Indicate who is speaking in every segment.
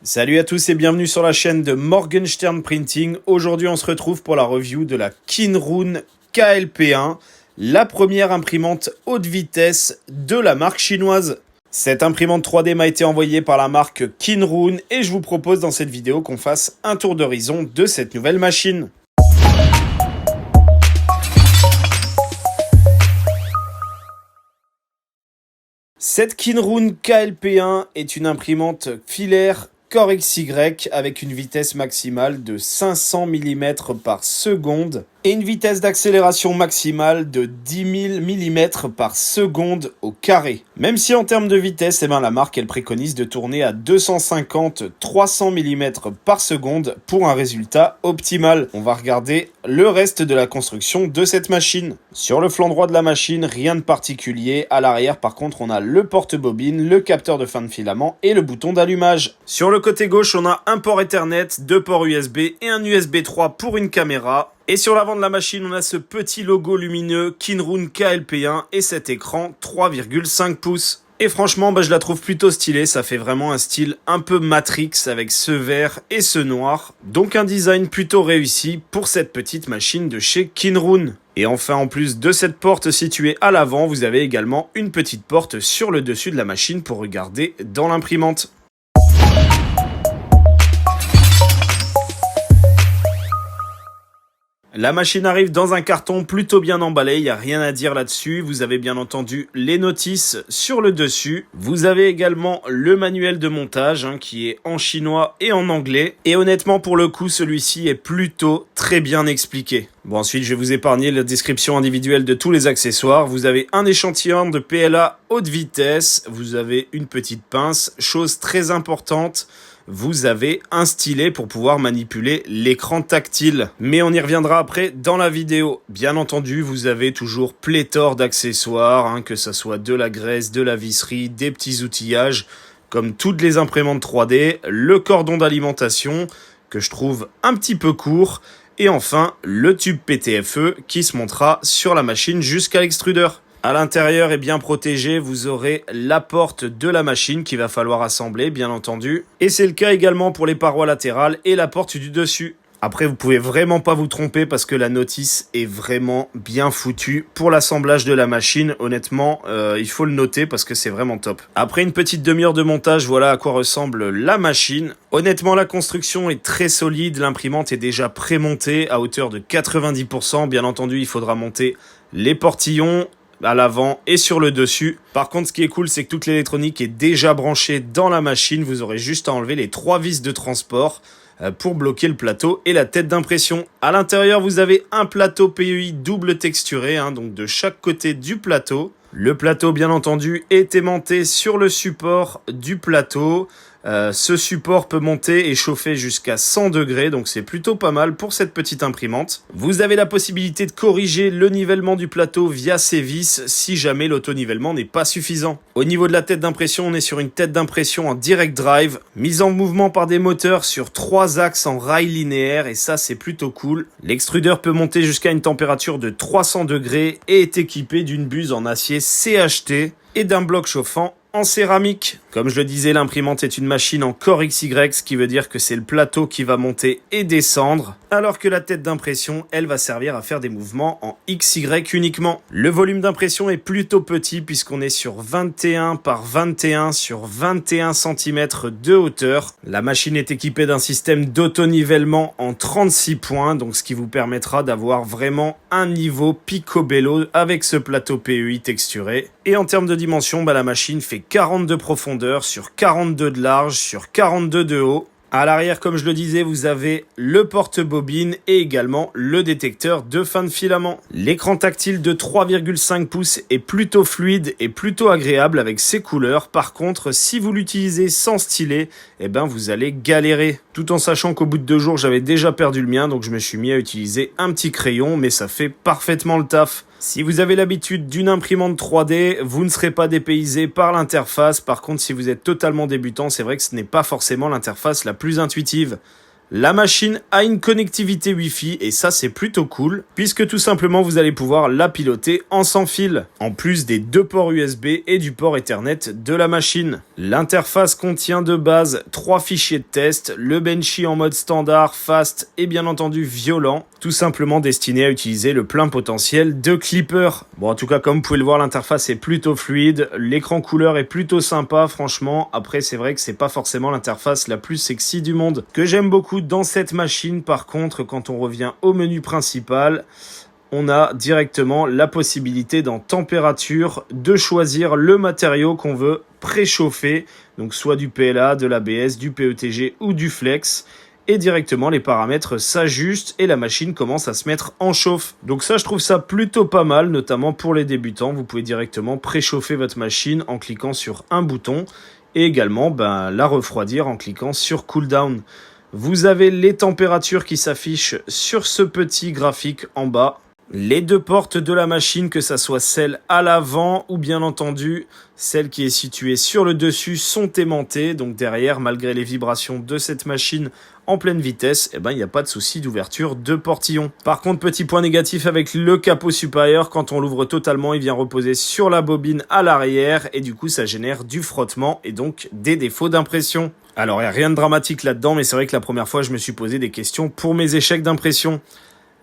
Speaker 1: Salut à tous et bienvenue sur la chaîne de Morgenstern Printing. Aujourd'hui on se retrouve pour la review de la Kinroon KLP1, la première imprimante haute vitesse de la marque chinoise. Cette imprimante 3D m'a été envoyée par la marque Kinroon et je vous propose dans cette vidéo qu'on fasse un tour d'horizon de cette nouvelle machine. Cette Kinroon KLP1 est une imprimante filaire Core XY avec une vitesse maximale de 500 mm par seconde et une vitesse d'accélération maximale de 10 000 mm par seconde au carré. Même si en termes de vitesse, la marque elle préconise de tourner à 250-300 mm par seconde pour un résultat optimal. On va regarder le reste de la construction de cette machine. Sur le flanc droit de la machine, rien de particulier. À l'arrière, par contre, on a le porte-bobine, le capteur de fin de filament et le bouton d'allumage. Sur le côté gauche, on a un port Ethernet, deux ports USB et un USB 3 pour une caméra. Et sur l'avant de la machine, on a ce petit logo lumineux Kinroon KLP1 et cet écran 3,5 pouces. Et franchement, je la trouve plutôt stylée, ça fait vraiment un style un peu Matrix avec ce vert et ce noir. Donc un design plutôt réussi pour cette petite machine de chez Kinroon. Et enfin, en plus de cette porte située à l'avant, vous avez également une petite porte sur le dessus de la machine pour regarder dans l'imprimante. La machine arrive dans un carton plutôt bien emballé, il n'y a rien à dire là-dessus. Vous avez bien entendu les notices sur le dessus. Vous avez également le manuel de montage qui est en chinois et en anglais. Et honnêtement, pour le coup, celui-ci est plutôt très bien expliqué. Bon, ensuite, je vais vous épargner la description individuelle de tous les accessoires. Vous avez un échantillon de PLA haute vitesse. Vous avez une petite pince, chose très importante. Vous avez un stylet pour pouvoir manipuler l'écran tactile. Mais on y reviendra après dans la vidéo. Bien entendu, vous avez toujours pléthore d'accessoires, que ce soit de la graisse, de la visserie, des petits outillages, comme toutes les imprimantes 3D, le cordon d'alimentation, que je trouve un petit peu court, et enfin, le tube PTFE qui se montera sur la machine jusqu'à l'extrudeur. À l'intérieur est bien protégé, vous aurez la porte de la machine qu'il va falloir assembler, bien entendu. Et c'est le cas également pour les parois latérales et la porte du dessus. Après, vous pouvez vraiment pas vous tromper parce que la notice est vraiment bien foutue pour l'assemblage de la machine. Honnêtement, il faut le noter parce que c'est vraiment top. Après une petite demi-heure de montage, voilà à quoi ressemble la machine. Honnêtement, la construction est très solide. L'imprimante est déjà prémontée à hauteur de 90%. Bien entendu, il faudra monter les portillons à l'avant et sur le dessus. Par contre, ce qui est cool, c'est que toute l'électronique est déjà branchée dans la machine. Vous aurez juste à enlever les 3 vis de transport pour bloquer le plateau et la tête d'impression. À l'intérieur, vous avez un plateau PEI double texturé, donc de chaque côté du plateau. Le plateau, bien entendu, est aimanté sur le support du plateau. Ce support peut monter et chauffer jusqu'à 100 degrés, donc c'est plutôt pas mal pour cette petite imprimante. Vous avez la possibilité de corriger le nivellement du plateau via ces vis si jamais l'auto-nivellement n'est pas suffisant. Au niveau de la tête d'impression, on est sur une tête d'impression en direct drive, mise en mouvement par des moteurs sur 3 axes en rail linéaire et ça c'est plutôt cool. L'extrudeur peut monter jusqu'à une température de 300 degrés et est équipé d'une buse en acier CHT et d'un bloc chauffant en céramique. Comme je le disais, l'imprimante est une machine en Core XY, ce qui veut dire que c'est le plateau qui va monter et descendre, alors que la tête d'impression, elle va servir à faire des mouvements en XY uniquement. Le volume d'impression est plutôt petit puisqu'on est sur 21 par 21 sur 21 cm de hauteur. La machine est équipée d'un système d'auto-nivellement en 36 points, donc ce qui vous permettra d'avoir vraiment un niveau picobello avec ce plateau PEI texturé. Et en termes de dimension, la machine fait 42 de profondeur sur 42 de large sur 42 de haut. À l'arrière, comme je le disais, vous avez le porte-bobine et également le détecteur de fin de filament. L'écran tactile de 3,5 pouces est plutôt fluide et plutôt agréable avec ses couleurs. Par contre, si vous l'utilisez sans stylet, vous allez galérer. Tout en sachant qu'au bout de 2 jours, j'avais déjà perdu le mien, donc je me suis mis à utiliser un petit crayon, mais ça fait parfaitement le taf. Si vous avez l'habitude d'une imprimante 3D, vous ne serez pas dépaysé par l'interface. Par contre, si vous êtes totalement débutant, c'est vrai que ce n'est pas forcément l'interface la plus intuitive. La machine a une connectivité Wi-Fi et ça c'est plutôt cool puisque tout simplement vous allez pouvoir la piloter en sans fil en plus des 2 ports USB et du port Ethernet de la machine. L'interface contient de base 3 fichiers de test, le Benchy en mode standard, fast et bien entendu violent, tout simplement destiné à utiliser le plein potentiel de Clipper. Bon en tout cas comme vous pouvez le voir l'interface est plutôt fluide, l'écran couleur est plutôt sympa franchement, après c'est vrai que c'est pas forcément l'interface la plus sexy du monde. Que j'aime beaucoup dans cette machine par contre quand on revient au menu principal, on a directement la possibilité dans température de choisir le matériau qu'on veut préchauffer, donc soit du PLA, de l'ABS, du PETG ou du flex. Et directement les paramètres s'ajustent et la machine commence à se mettre en chauffe. Donc ça je trouve ça plutôt pas mal, notamment pour les débutants. Vous pouvez directement préchauffer votre machine en cliquant sur un bouton et également la refroidir en cliquant sur cooldown. Vous avez les températures qui s'affichent sur ce petit graphique en bas. Les 2 portes de la machine, que ça soit celle à l'avant ou bien entendu celle qui est située sur le dessus, sont aimantées. Donc derrière, malgré les vibrations de cette machine en pleine vitesse, il n'y a pas de souci d'ouverture de portillon. Par contre, petit point négatif avec le capot supérieur, quand on l'ouvre totalement, il vient reposer sur la bobine à l'arrière et du coup ça génère du frottement et donc des défauts d'impression. Alors il n'y a rien de dramatique là-dedans, mais c'est vrai que la première fois je me suis posé des questions pour mes échecs d'impression.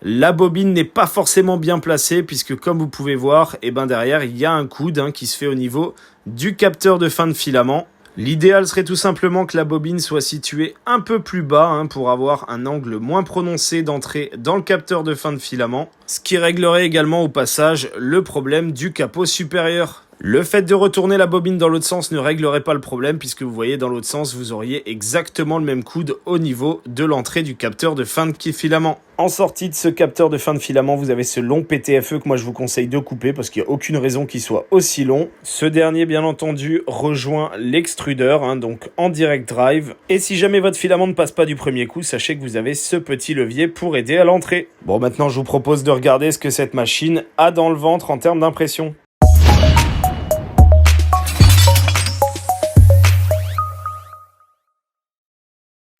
Speaker 1: La bobine n'est pas forcément bien placée puisque comme vous pouvez voir, derrière il y a un coude qui se fait au niveau du capteur de fin de filament. L'idéal serait tout simplement que la bobine soit située un peu plus bas pour avoir un angle moins prononcé d'entrée dans le capteur de fin de filament, ce qui réglerait également au passage le problème du capot supérieur. Le fait de retourner la bobine dans l'autre sens ne réglerait pas le problème puisque vous voyez dans l'autre sens vous auriez exactement le même coude au niveau de l'entrée du capteur de fin de filament. En sortie de ce capteur de fin de filament vous avez ce long PTFE que moi je vous conseille de couper parce qu'il n'y a aucune raison qu'il soit aussi long. Ce dernier bien entendu rejoint l'extrudeur donc en direct drive et si jamais votre filament ne passe pas du premier coup sachez que vous avez ce petit levier pour aider à l'entrée. Bon maintenant je vous propose de regarder ce que cette machine a dans le ventre en termes d'impression.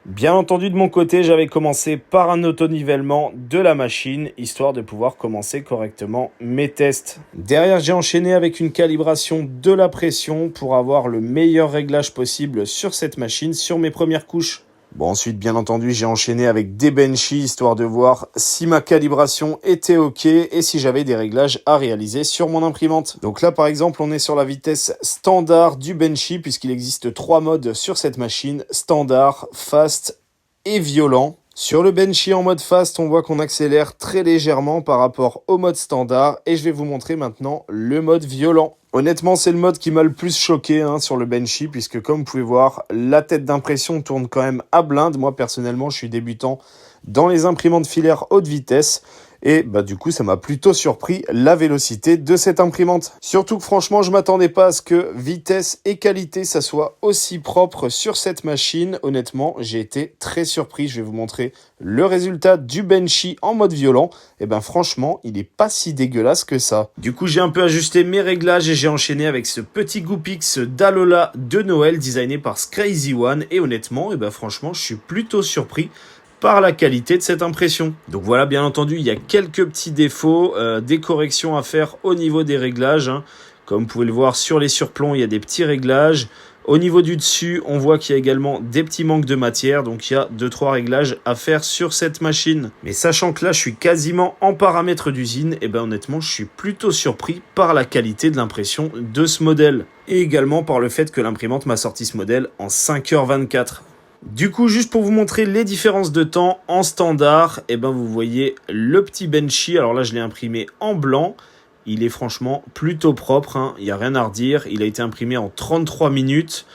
Speaker 1: Bien entendu, de mon côté, j'avais commencé par un auto-nivellement de la machine, histoire de pouvoir commencer correctement mes tests. Derrière, j'ai enchaîné avec une calibration de la pression pour avoir le meilleur réglage possible sur cette machine, sur mes premières couches. Bon, ensuite, bien entendu, j'ai enchaîné avec des Benchy, histoire de voir si ma calibration était OK et si j'avais des réglages à réaliser sur mon imprimante. Donc là, par exemple, on est sur la vitesse standard du Benchy, puisqu'il existe 3 modes sur cette machine, standard, fast et violent. Sur le Benchy en mode fast, on voit qu'on accélère très légèrement par rapport au mode standard et je vais vous montrer maintenant le mode violent. Honnêtement, c'est le mode qui m'a le plus choqué sur le Benchy puisque comme vous pouvez voir, la tête d'impression tourne quand même à blinde. Moi, personnellement, je suis débutant dans les imprimantes filaires haute vitesse. Et du coup, ça m'a plutôt surpris la vélocité de cette imprimante. Surtout que franchement, je m'attendais pas à ce que vitesse et qualité, ça soit aussi propre sur cette machine. Honnêtement, j'ai été très surpris. Je vais vous montrer le résultat du Benchy en mode violent. Et franchement, il est pas si dégueulasse que ça. Du coup, j'ai un peu ajusté mes réglages et j'ai enchaîné avec ce petit Goopix d'Alola de Noël designé par Crazy One. Et honnêtement, franchement, je suis plutôt surpris par la qualité de cette impression. Donc voilà, bien entendu, il y a quelques petits défauts, des corrections à faire au niveau des réglages. Comme vous pouvez le voir sur les surplombs, il y a des petits réglages. Au niveau du dessus, on voit qu'il y a également des petits manques de matière, donc il y a 2-3 réglages à faire sur cette machine. Mais sachant que là, je suis quasiment en paramètres d'usine, honnêtement, je suis plutôt surpris par la qualité de l'impression de ce modèle. Et également par le fait que l'imprimante m'a sorti ce modèle en 5h24. Du coup, juste pour vous montrer les différences de temps en standard, vous voyez le petit Benchy. Alors là, je l'ai imprimé en blanc. Il est franchement plutôt propre, il n'y a rien à redire. Il a été imprimé en 33 minutes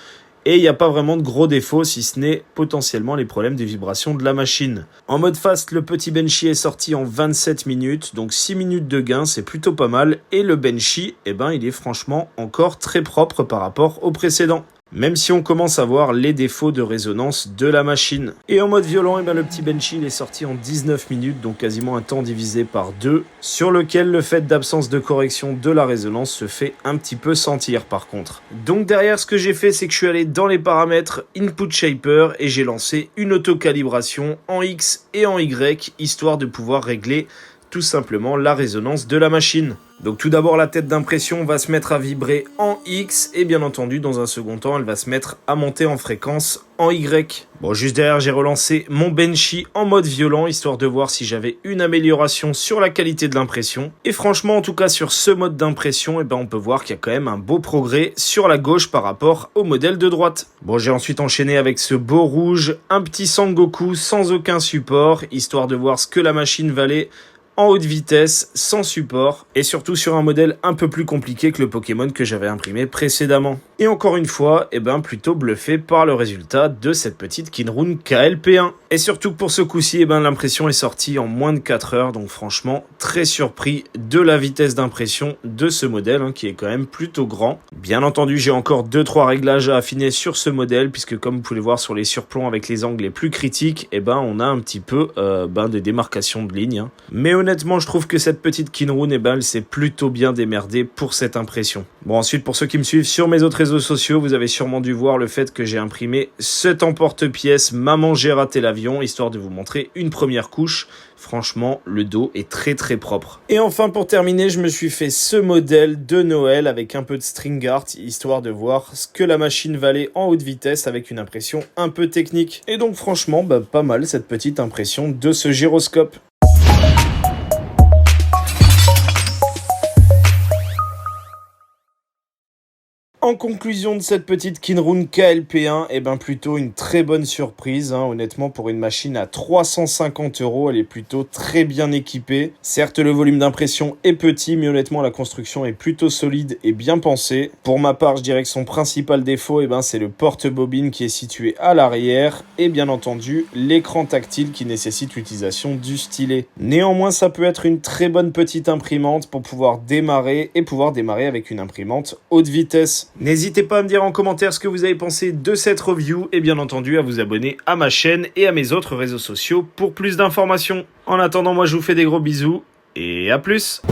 Speaker 1: et il n'y a pas vraiment de gros défauts, si ce n'est potentiellement les problèmes des vibrations de la machine. En mode fast, le petit Benchy est sorti en 27 minutes, donc 6 minutes de gain, c'est plutôt pas mal. Et le Benchy, il est franchement encore très propre par rapport au précédent. même si on commence à voir les défauts de résonance de la machine. Et en mode violent, le petit Benchy il est sorti en 19 minutes, donc quasiment un temps divisé par 2, sur lequel le fait d'absence de correction de la résonance se fait un petit peu sentir par contre. Donc derrière, ce que j'ai fait, c'est que je suis allé dans les paramètres Input Shaper et j'ai lancé une auto-calibration en X et en Y, histoire de pouvoir régler tout simplement la résonance de la machine. Donc tout d'abord, la tête d'impression va se mettre à vibrer en X et bien entendu dans un second temps elle va se mettre à monter en fréquence en Y. Bon, juste derrière j'ai relancé mon Benchy en mode violent histoire de voir si j'avais une amélioration sur la qualité de l'impression. Et franchement, en tout cas sur ce mode d'impression, on peut voir qu'il y a quand même un beau progrès sur la gauche par rapport au modèle de droite. Bon, j'ai ensuite enchaîné avec ce beau rouge, un petit Sangoku sans aucun support, histoire de voir ce que la machine valait en haute vitesse, sans support, et surtout sur un modèle un peu plus compliqué que le Pokémon que j'avais imprimé précédemment. Et encore une fois, plutôt bluffé par le résultat de cette petite Kinrun KLP1. Et surtout que pour ce coup-ci, l'impression est sortie en moins de 4 heures, donc franchement, très surpris de la vitesse d'impression de ce modèle, qui est quand même plutôt grand. Bien entendu, j'ai encore 2-3 réglages à affiner sur ce modèle, puisque comme vous pouvez le voir sur les surplombs avec les angles les plus critiques, on a un petit peu des démarcations de lignes. Mais honnêtement, je trouve que cette petite Kinrun, elle s'est plutôt bien démerdée pour cette impression. Bon, ensuite, pour ceux qui me suivent sur mes autres réseaux sociaux, vous avez sûrement dû voir le fait que j'ai imprimé cet emporte-pièce Maman j'ai raté l'avion, histoire de vous montrer une première couche. Franchement, le dos est très très propre. Et enfin, pour terminer, je me suis fait ce modèle de Noël avec un peu de string art, histoire de voir ce que la machine valait en haute vitesse avec une impression un peu technique. Et donc franchement, pas mal cette petite impression de ce gyroscope. En conclusion de cette petite Kinrun KLP1, plutôt une très bonne surprise. Honnêtement, pour une machine à 350 €, elle est plutôt très bien équipée. Certes, le volume d'impression est petit, mais honnêtement, la construction est plutôt solide et bien pensée. Pour ma part, je dirais que son principal défaut, c'est le porte-bobine qui est situé à l'arrière et bien entendu, l'écran tactile qui nécessite l'utilisation du stylet. Néanmoins, ça peut être une très bonne petite imprimante pour pouvoir démarrer avec une imprimante haute vitesse. N'hésitez pas à me dire en commentaire ce que vous avez pensé de cette review et bien entendu à vous abonner à ma chaîne et à mes autres réseaux sociaux pour plus d'informations. En attendant, moi je vous fais des gros bisous et à plus.